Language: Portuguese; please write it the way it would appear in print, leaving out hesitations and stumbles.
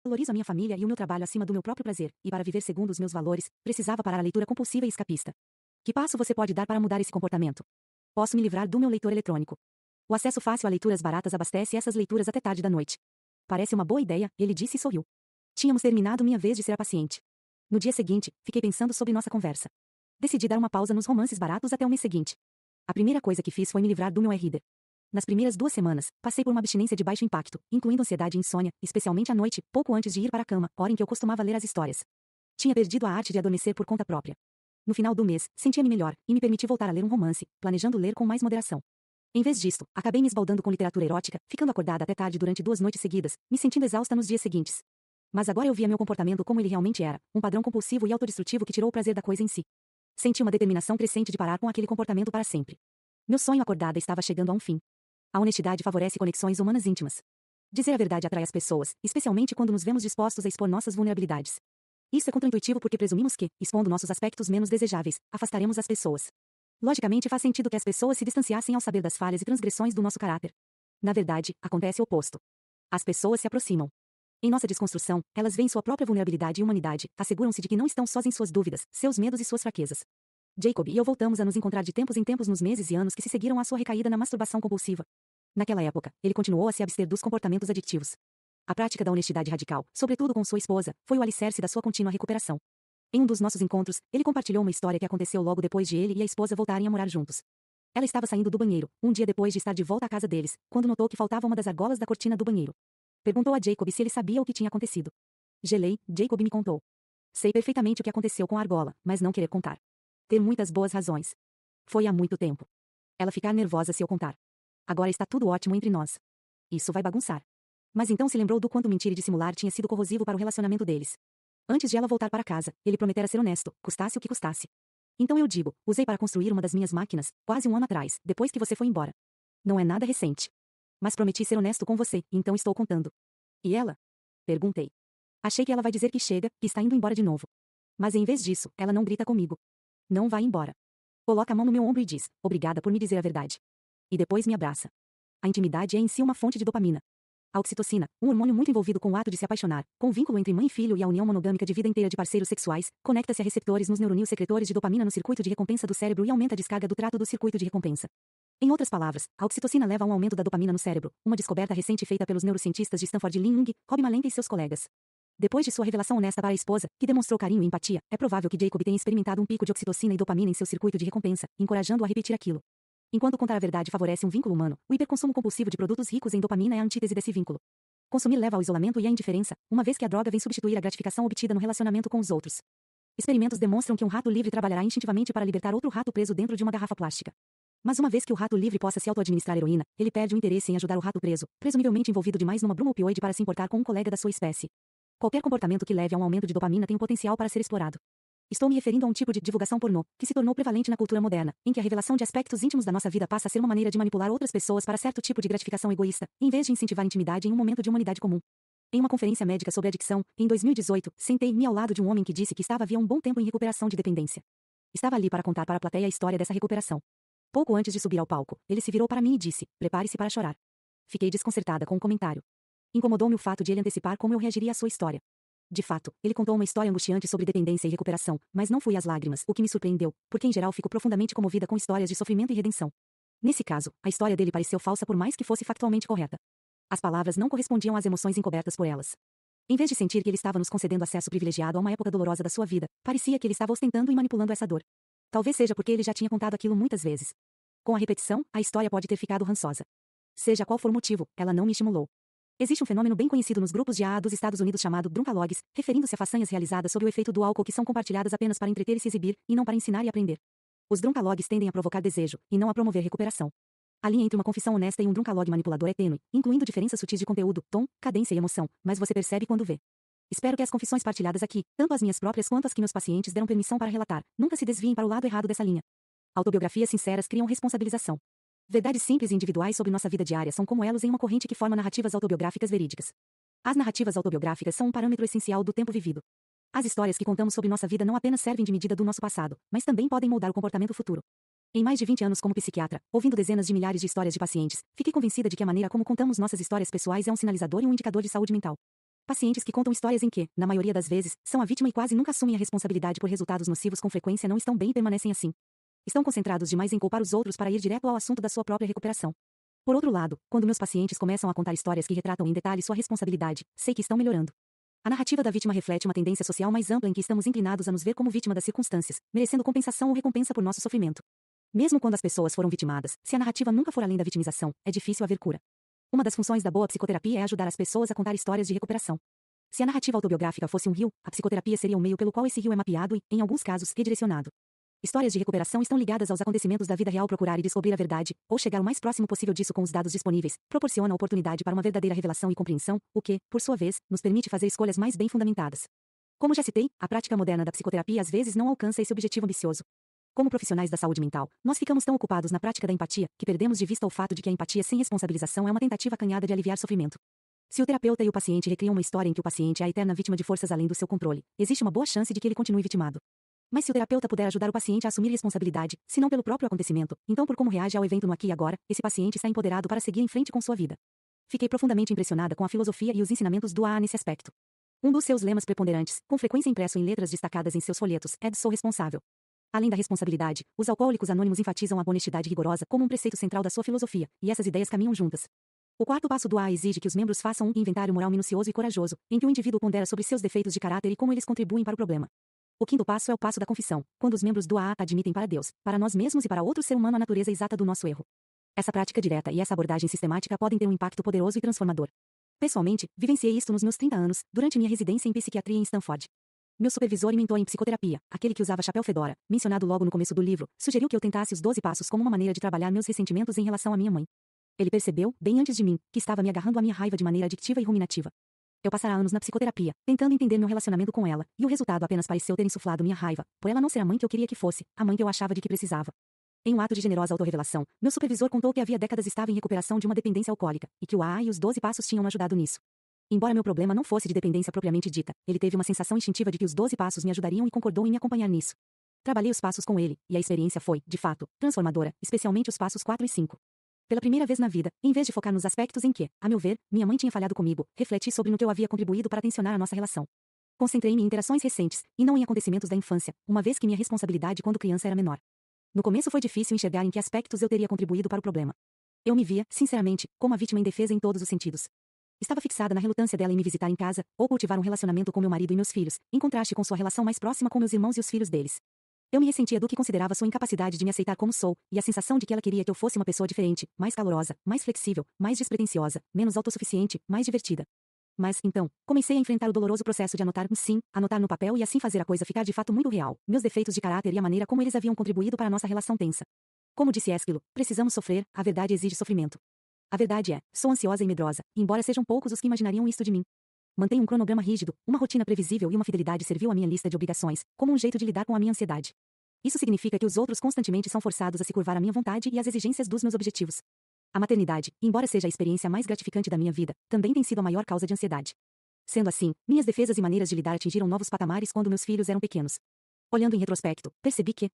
Valorizo a minha família e o meu trabalho acima do meu próprio prazer, e para viver segundo os meus valores, precisava parar a leitura compulsiva e escapista. Que passo você pode dar para mudar esse comportamento? Posso me livrar do meu leitor eletrônico. O acesso fácil a leituras baratas abastece essas leituras até tarde da noite. Parece uma boa ideia, ele disse e sorriu. Tínhamos terminado minha vez de ser a paciente. No dia seguinte, fiquei pensando sobre nossa conversa. Decidi dar uma pausa nos romances baratos até o mês seguinte. A primeira coisa que fiz foi me livrar do meu e-reader. Nas primeiras 2 semanas, passei por uma abstinência de baixo impacto, incluindo ansiedade e insônia, especialmente à noite, pouco antes de ir para a cama, hora em que eu costumava ler as histórias. Tinha perdido a arte de adormecer por conta própria. No final do mês, sentia-me melhor, e me permiti voltar a ler um romance, planejando ler com mais moderação. Em vez disto, acabei me esbaldando com literatura erótica, ficando acordada até tarde durante 2 noites seguidas, me sentindo exausta nos dias seguintes. Mas agora eu via meu comportamento como ele realmente era, um padrão compulsivo e autodestrutivo que tirou o prazer da coisa em si. Senti uma determinação crescente de parar com aquele comportamento para sempre. Meu sonho acordada estava chegando a um fim. A honestidade favorece conexões humanas íntimas. Dizer a verdade atrai as pessoas, especialmente quando nos vemos dispostos a expor nossas vulnerabilidades. Isso é contraintuitivo porque presumimos que, expondo nossos aspectos menos desejáveis, afastaremos as pessoas. Logicamente faz sentido que as pessoas se distanciassem ao saber das falhas e transgressões do nosso caráter. Na verdade, acontece o oposto. As pessoas se aproximam. Em nossa desconstrução, elas veem sua própria vulnerabilidade e humanidade, asseguram-se de que não estão sós em suas dúvidas, seus medos e suas fraquezas. Jacob e eu voltamos a nos encontrar de tempos em tempos nos meses e anos que se seguiram à sua recaída na masturbação compulsiva. Naquela época, ele continuou a se abster dos comportamentos adictivos. A prática da honestidade radical, sobretudo com sua esposa, foi o alicerce da sua contínua recuperação. Em um dos nossos encontros, ele compartilhou uma história que aconteceu logo depois de ele e a esposa voltarem a morar juntos. Ela estava saindo do banheiro, um dia depois de estar de volta à casa deles, quando notou que faltava uma das argolas da cortina do banheiro. Perguntou a Jacob se ele sabia o que tinha acontecido. Gelei, Jacob me contou. Sei perfeitamente o que aconteceu com a argola, mas não querer contar. Ter muitas boas razões. Foi há muito tempo. Ela ficar nervosa se eu contar. Agora está tudo ótimo entre nós. Isso vai bagunçar. Mas então se lembrou do quanto mentir e dissimular tinha sido corrosivo para o relacionamento deles. Antes de ela voltar para casa, ele prometera ser honesto, custasse o que custasse. Então eu digo, usei para construir uma das minhas máquinas, quase um ano atrás, depois que você foi embora. Não é nada recente. Mas prometi ser honesto com você, então estou contando. E ela? Perguntei. Achei que ela vai dizer que chega, que está indo embora de novo. Mas em vez disso, ela não grita comigo. Não vai embora. Coloca a mão no meu ombro e diz, obrigada por me dizer a verdade. E depois me abraça. A intimidade é em si uma fonte de dopamina. A oxitocina, um hormônio muito envolvido com o ato de se apaixonar, com o vínculo entre mãe e filho e a união monogâmica de vida inteira de parceiros sexuais, conecta-se a receptores nos neuronídeos secretores de dopamina no circuito de recompensa do cérebro e aumenta a descarga do trato do circuito de recompensa. Em outras palavras, a oxitocina leva a um aumento da dopamina no cérebro, uma descoberta recente feita pelos neurocientistas de Stanford Lin Jung, Rob Malenta e seus colegas. Depois de sua revelação honesta para a esposa, que demonstrou carinho e empatia, é provável que Jacob tenha experimentado um pico de oxitocina e dopamina em seu circuito de recompensa, encorajando-o a repetir aquilo. Enquanto contar a verdade favorece um vínculo humano, o hiperconsumo compulsivo de produtos ricos em dopamina é a antítese desse vínculo. Consumir leva ao isolamento e à indiferença, uma vez que a droga vem substituir a gratificação obtida no relacionamento com os outros. Experimentos demonstram que um rato livre trabalhará instintivamente para libertar outro rato preso dentro de uma garrafa plástica. Mas uma vez que o rato livre possa se auto-administrar heroína, ele perde o interesse em ajudar o rato preso, presumivelmente envolvido demais numa bruma opioide para se importar com um colega da sua espécie. Qualquer comportamento que leve a um aumento de dopamina tem o potencial para ser explorado. Estou me referindo a um tipo de divulgação pornô, que se tornou prevalente na cultura moderna, em que a revelação de aspectos íntimos da nossa vida passa a ser uma maneira de manipular outras pessoas para certo tipo de gratificação egoísta, em vez de incentivar intimidade em um momento de humanidade comum. Em uma conferência médica sobre adicção, em 2018, sentei-me ao lado de um homem que disse que estava havia um bom tempo em recuperação de dependência. Estava ali para contar para a plateia a história dessa recuperação. Pouco antes de subir ao palco, ele se virou para mim e disse, prepare-se para chorar. Fiquei desconcertada com o comentário. Incomodou-me o fato de ele antecipar como eu reagiria à sua história. De fato, ele contou uma história angustiante sobre dependência e recuperação, mas não fui às lágrimas, o que me surpreendeu, porque em geral fico profundamente comovida com histórias de sofrimento e redenção. Nesse caso, a história dele pareceu falsa por mais que fosse factualmente correta. As palavras não correspondiam às emoções encobertas por elas. Em vez de sentir que ele estava nos concedendo acesso privilegiado a uma época dolorosa da sua vida, parecia que ele estava ostentando e manipulando essa dor. Talvez seja porque ele já tinha contado aquilo muitas vezes. Com a repetição, a história pode ter ficado rançosa. Seja qual for o motivo, ela não me estimulou. Existe um fenômeno bem conhecido nos grupos de AA dos Estados Unidos chamado drunkalogs, referindo-se a façanhas realizadas sob o efeito do álcool que são compartilhadas apenas para entreter e se exibir, e não para ensinar e aprender. Os drunkalogs tendem a provocar desejo, e não a promover recuperação. A linha entre uma confissão honesta e um drunkalog manipulador é tênue, incluindo diferenças sutis de conteúdo, tom, cadência e emoção, mas você percebe quando vê. Espero que as confissões partilhadas aqui, tanto as minhas próprias quanto as que meus pacientes deram permissão para relatar, nunca se desviem para o lado errado dessa linha. Autobiografias sinceras criam responsabilização. Verdades simples e individuais sobre nossa vida diária são como elos em uma corrente que forma narrativas autobiográficas verídicas. As narrativas autobiográficas são um parâmetro essencial do tempo vivido. As histórias que contamos sobre nossa vida não apenas servem de medida do nosso passado, mas também podem moldar o comportamento futuro. Em mais de 20 anos como psiquiatra, ouvindo dezenas de milhares de histórias de pacientes, fiquei convencida de que a maneira como contamos nossas histórias pessoais é um sinalizador e um indicador de saúde mental. Pacientes que contam histórias em que, na maioria das vezes, são a vítima e quase nunca assumem a responsabilidade por resultados nocivos com frequência não estão bem e permanecem assim. Estão concentrados demais em culpar os outros para ir direto ao assunto da sua própria recuperação. Por outro lado, quando meus pacientes começam a contar histórias que retratam em detalhe sua responsabilidade, sei que estão melhorando. A narrativa da vítima reflete uma tendência social mais ampla em que estamos inclinados a nos ver como vítima das circunstâncias, merecendo compensação ou recompensa por nosso sofrimento. Mesmo quando as pessoas foram vitimadas, se a narrativa nunca for além da vitimização, é difícil haver cura. Uma das funções da boa psicoterapia é ajudar as pessoas a contar histórias de recuperação. Se a narrativa autobiográfica fosse um rio, a psicoterapia seria o meio pelo qual esse rio é mapeado e, em alguns casos, redirecionado. Histórias de recuperação estão ligadas aos acontecimentos da vida real. Procurar e descobrir a verdade, ou chegar o mais próximo possível disso com os dados disponíveis, proporciona a oportunidade para uma verdadeira revelação e compreensão, o que, por sua vez, nos permite fazer escolhas mais bem fundamentadas. Como já citei, a prática moderna da psicoterapia às vezes não alcança esse objetivo ambicioso. Como profissionais da saúde mental, nós ficamos tão ocupados na prática da empatia, que perdemos de vista o fato de que a empatia sem responsabilização é uma tentativa acanhada de aliviar sofrimento. Se o terapeuta e o paciente recriam uma história em que o paciente é a eterna vítima de forças além do seu controle, existe uma boa chance de que ele continue vitimado. Mas se o terapeuta puder ajudar o paciente a assumir responsabilidade, se não pelo próprio acontecimento, então por como reage ao evento no aqui e agora, esse paciente está empoderado para seguir em frente com sua vida. Fiquei profundamente impressionada com a filosofia e os ensinamentos do AA nesse aspecto. Um dos seus lemas preponderantes, com frequência impresso em letras destacadas em seus folhetos, é "sou responsável". Além da responsabilidade, os alcoólicos anônimos enfatizam a honestidade rigorosa como um preceito central da sua filosofia, e essas ideias caminham juntas. O quarto passo do AA exige que os membros façam um inventário moral minucioso e corajoso, em que o indivíduo pondera sobre seus defeitos de caráter e como eles contribuem para o problema. O quinto passo é o passo da confissão, quando os membros do AA admitem para Deus, para nós mesmos e para outro ser humano a natureza exata do nosso erro. Essa prática direta e essa abordagem sistemática podem ter um impacto poderoso e transformador. Pessoalmente, vivenciei isto nos meus 30 anos, durante minha residência em psiquiatria em Stanford. Meu supervisor e mentor em psicoterapia, aquele que usava chapéu fedora, mencionado logo no começo do livro, sugeriu que eu tentasse os 12 passos como uma maneira de trabalhar meus ressentimentos em relação à minha mãe. Ele percebeu, bem antes de mim, que estava me agarrando à minha raiva de maneira adictiva e ruminativa. Eu passara anos na psicoterapia, tentando entender meu relacionamento com ela, e o resultado apenas pareceu ter insuflado minha raiva, por ela não ser a mãe que eu queria que fosse, a mãe que eu achava de que precisava. Em um ato de generosa autorrevelação, meu supervisor contou que havia décadas estava em recuperação de uma dependência alcoólica, e que o AA e os 12 passos tinham ajudado nisso. Embora meu problema não fosse de dependência propriamente dita, ele teve uma sensação instintiva de que os 12 passos me ajudariam e concordou em me acompanhar nisso. Trabalhei os passos com ele, e a experiência foi, de fato, transformadora, especialmente os passos 4 e 5. Pela primeira vez na vida, em vez de focar nos aspectos em que, a meu ver, minha mãe tinha falhado comigo, refleti sobre no que eu havia contribuído para tensionar a nossa relação. Concentrei-me em interações recentes, e não em acontecimentos da infância, uma vez que minha responsabilidade quando criança era menor. No começo foi difícil enxergar em que aspectos eu teria contribuído para o problema. Eu me via, sinceramente, como a vítima indefesa em todos os sentidos. Estava fixada na relutância dela em me visitar em casa, ou cultivar um relacionamento com meu marido e meus filhos, em contraste com sua relação mais próxima com meus irmãos e os filhos deles. Eu me ressentia do que considerava sua incapacidade de me aceitar como sou, e a sensação de que ela queria que eu fosse uma pessoa diferente, mais calorosa, mais flexível, mais despretensiosa, menos autossuficiente, mais divertida. Mas, então, comecei a enfrentar o doloroso processo de anotar, sim, anotar no papel e assim fazer a coisa ficar de fato muito real, meus defeitos de caráter e a maneira como eles haviam contribuído para a nossa relação tensa. Como disse Ésquilo, precisamos sofrer, a verdade exige sofrimento. A verdade é, sou ansiosa e medrosa, embora sejam poucos os que imaginariam isto de mim. Mantenho um cronograma rígido, uma rotina previsível e uma fidelidade servil à minha lista de obrigações, como um jeito de lidar com a minha ansiedade. Isso significa que os outros constantemente são forçados a se curvar à minha vontade e às exigências dos meus objetivos. A maternidade, embora seja a experiência mais gratificante da minha vida, também tem sido a maior causa de ansiedade. Sendo assim, minhas defesas e maneiras de lidar atingiram novos patamares quando meus filhos eram pequenos. Olhando em retrospecto, percebi que,